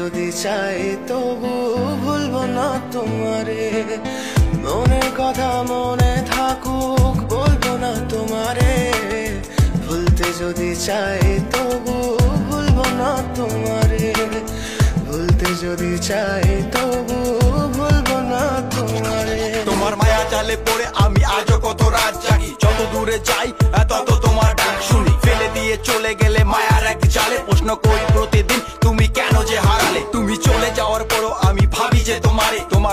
যদি চাই তবু ভুলবো না তোমারে, মনের কথা মনে থাকুক বলবো না তোমারে। ভুলতে যদি চাই তবু ভুলবো না তোমারে, ভুলতে যদি চাই তবু ভুলবো না তোমারে। তোমার মায়া জালে পড়ে আমি আজও কত রাত জাগি, যত দূরে যাই তত তোমার ডাক শুনি। ফেলে দিয়ে চলে গেলে মায়ার এক জালে প্রশ্ন করি প্রতিদিন,